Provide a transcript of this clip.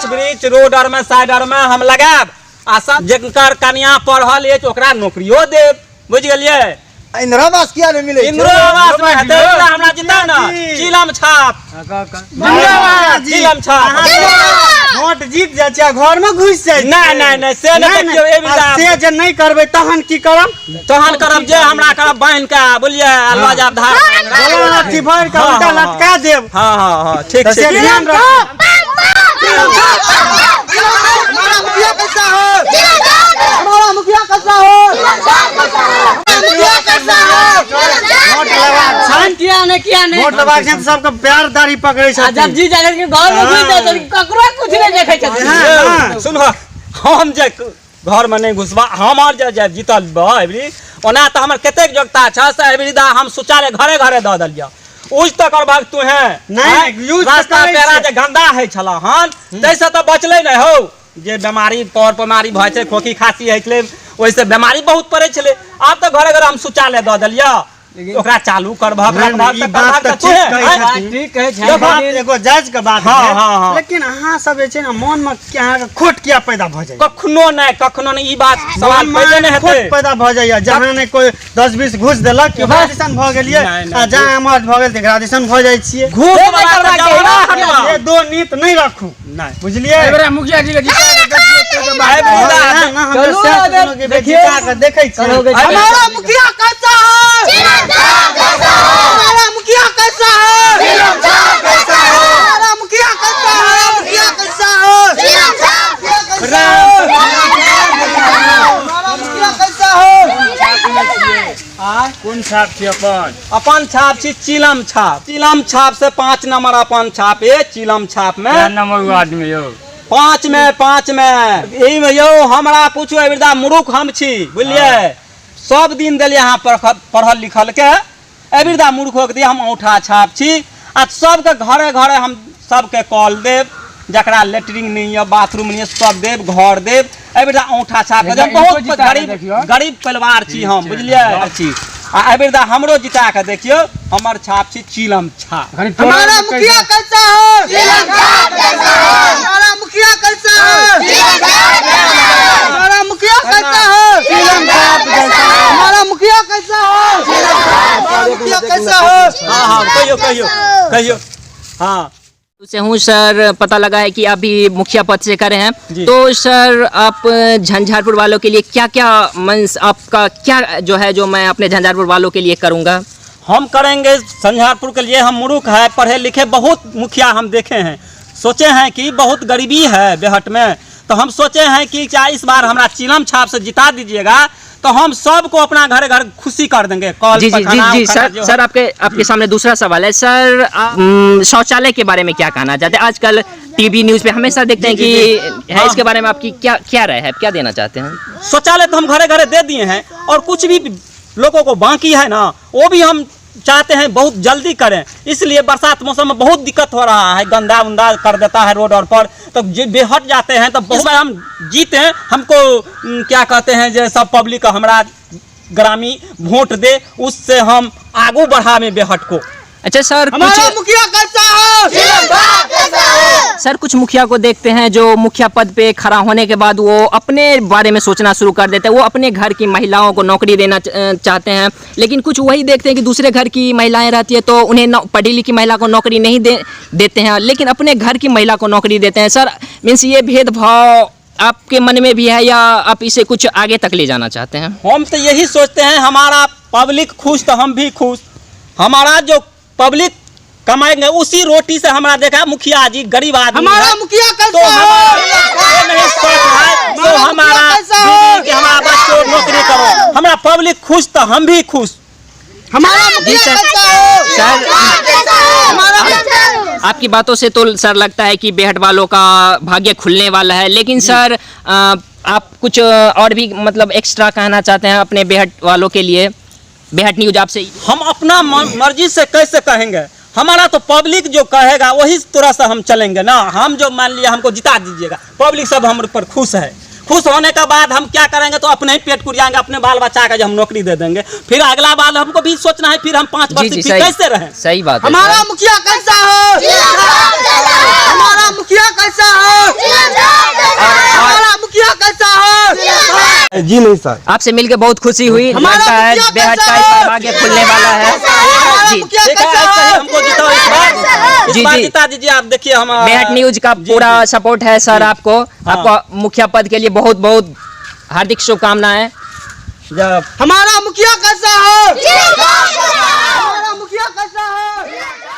गाछ वृक्ष रोड और में साइड और में हम लगाब आ सब जकर कन्या पढ़ल अछि ओकरा नौकरियो देब बुझ गेलिए। इंदिरा आवास किया नहीं मिले? इंदिरा आवास में हेतै हमरा जिता ना चिलम छाप चिलम छाप वोट जीत जाय छै घर में घुस जाय। नहीं से देखियो ए विदा से जे नहीं करबै तहन की करब? तहन करब जे हमरा करब बांध के बुझलिए अलवा जाब धार अथी भर के उल्टा लटका देब। हां ठीक से छै ध्यान रख। हमारा मुखिया कैसा हो? हमारा मुखिया कैसा हो? मुखिया कैसा हो? वोट लगा छान किया ने वोट लगा छै सबके प्यार दाढ़ी पकड़ै छै। जब जी जाकर के घर में घुस जाय त ककरो कुछ नहीं देखै छै। सुन हम जे घर में नहीं घुसबा हमार जे जीतल एबरी ओना त हमर कतेक योग्यता छ से एबरी दा हम शौचालय घरे घरे द देलिया उज तक करबाक तू है नहीं यूज रास्ता पेरा जे गंदा है छला हन तैसे तो बचले नहीं हो जे बीमारी पर बीमारी भय छै खोखी खांसी है छले ओइसे बीमारी बहुत पड़े छले। आब तो घरे घरे हम शौचालय द देलिया ओकरा चालू करबा ई बात त ठीक कहै छै एगो जायज के बात है। लेकिन अहाँ सब जे छै ना मन में क्या खोट किया पैदा भ जाय? कखनो नहीं ई बात सवाल पहले नहीं हेतै खोट पैदा भ जाय जहां ने कोई 10-20 घुस देलक कि ग्रेजुएशन भ गेलिए आ जहां हमर भ गेल त ग्रेजुएशन भ जाय छियै। घूस वाला ये दो नीत नहीं रखू नहीं बुझलिए। एबरा मुखिया जी के देखै छी हमारा मुखिया कैसा है? हमारा मुखिया कैसा है? हमारा मुखिया कैसा है? मुखिया कैसा है? हमारा मुखिया कैसा है? कौन छाप छी अपन छाप छी चिलम छाप से 5 नंबर अपन छाप है चिलम छाप में नंबर वार्ड में यो 5 में यही में यो हमरा पूछो एबरदा मूर्ख हम छी बुझलिए सब दिन देलिए यहाँ पढ़ल लिखल के एबरदा मूर्खो के दिए हम औंठा छाप छी आ सबके घरे घरे हम सबके कॉल देब जकरा लेटरिन नहीं है बाथरूम नहीं है सब देब घर देब एबरदा औंठा छाप के बहुत गरीब परिवार छी हम बुझलिए छी आ एबरदा हमरो जिता के देखियो हमर छाप छी चिलम छाप। हमारा मुखिया कैसा है? हमारा मुखिया कैसा है? हमारा मुखिया कैसा है? हमारा मुखिया कैसा है? हमारा मुखिया कैसा है? हाँ कहियो हाँ से हूँ सर पता लगा है कि अभी मुखिया पद से करे हैं तो सर आप झंझारपुर वालों के लिए क्या क्या मंस आपका क्या जो है जो मैं अपने झंझारपुर वालों के लिए करूँगा? हम करेंगे झंझारपुर के लिए हम मूर्ख है पढ़े लिखे बहुत मुखिया हम देखे हैं सोचे हैं कि बहुत गरीबी है बेहट में तो हम सोचे हैं कि क्या इस बार हमारा चिलम छाप से जिता दीजिएगा तो हम सबको अपना घर घर खुशी कर देंगे। कॉल जी सर आपके सामने दूसरा सवाल है सर शौचालय के बारे में क्या कहना चाहते हैं? आजकल टीवी न्यूज़ पे हमेशा देखते हैं कि है इसके बारे में आपकी क्या राय है क्या देना चाहते हैं? शौचालय तो हम घरे घरे दे दिए हैं और कुछ भी लोगों को बाकी है ना वो भी हम चाहते हैं बहुत जल्दी करें इसलिए बरसात मौसम में बहुत दिक्कत हो रहा है गंदा उंदा कर देता है रोड और पर तो बेहट जाते हैं तो बहुत बार हम जीते हमको क्या कहते हैं जो सब पब्लिक हमारा ग्रामीण वोट दे उससे हम आगू बढ़ा में बेहट को। अच्छा सर हमारा मुखिया कैसा है? सर कुछ मुखिया को देखते हैं जो मुखिया पद पे खड़ा होने के बाद वो अपने बारे में सोचना शुरू कर देते हैं वो अपने घर की महिलाओं को नौकरी देना चाहते हैं लेकिन कुछ वही देखते हैं कि दूसरे घर की महिलाएं रहती है तो उन्हें पढ़ी लिखी महिला को नौकरी नहीं देते हैं लेकिन अपने घर की महिला को नौकरी देते हैं। सर मीन्स ये भेदभाव आपके मन में भी है या आप इसे कुछ आगे तक ले जाना चाहते हैं? हम तो यही सोचते हैं हमारा पब्लिक खुश तो हम भी खुश हमारा जो पब्लिक कमाएंगे उसी रोटी से हमारा देखा मुखिया जी गरीब आदमी हमारा मुखिया कैसा तो हमारा कि हमारा बच्चों नौकरी करो हमारा पब्लिक खुश तो हम भी खुश। हमारा मुखिया कैसा है? आपकी बातों से तो सर लगता है कि बेहट वालों का भाग्य खुलने वाला है लेकिन सर आप कुछ और भी मतलब एक्स्ट्रा कहना चाहते हैं अपने बेहट वालों के लिए? बेहट न्यूज आपसे हम अपना मर्जी से कैसे कहेंगे हमारा तो पब्लिक जो कहेगा वही तरह से हम चलेंगे ना। हम जो मान लिया हमको जिता दीजिएगा पब्लिक सब हम पर खुश है खुश होने के बाद हम क्या करेंगे तो अपने ही पेट कुरियाएंगे अपने बाल बच्चा का जो हम नौकरी दे देंगे फिर अगला बार हमको भी सोचना है फिर हम 5 वर्ष कैसे रहें। सही बात है। हमारा मुखिया कैसा है? हमारा मुखिया कैसा हो? हमारा मुखिया कैसा हो? जी नहीं सर, आपसे मिलकर बहुत खुशी हुई। हमारा लगता है मुखिया बेहद कैसा का इस बार है? भाग्य खुलने वाला है। हमारा जी मुखिया ठीक है, कैसा ऐसे ही हो? हमको जिताओ इस बार। जी, इस बार जी। जिता दीजिए। आप देखिए हम बेहद न्यूज का पूरा सपोर्ट है सर आपको। आपको मुखिया पद के लिए बहुत बहुत हार्दिक शुभकामनाएं। जब हमारा मुखिया कैसा हो? हमारा मुखिया कैसा हो?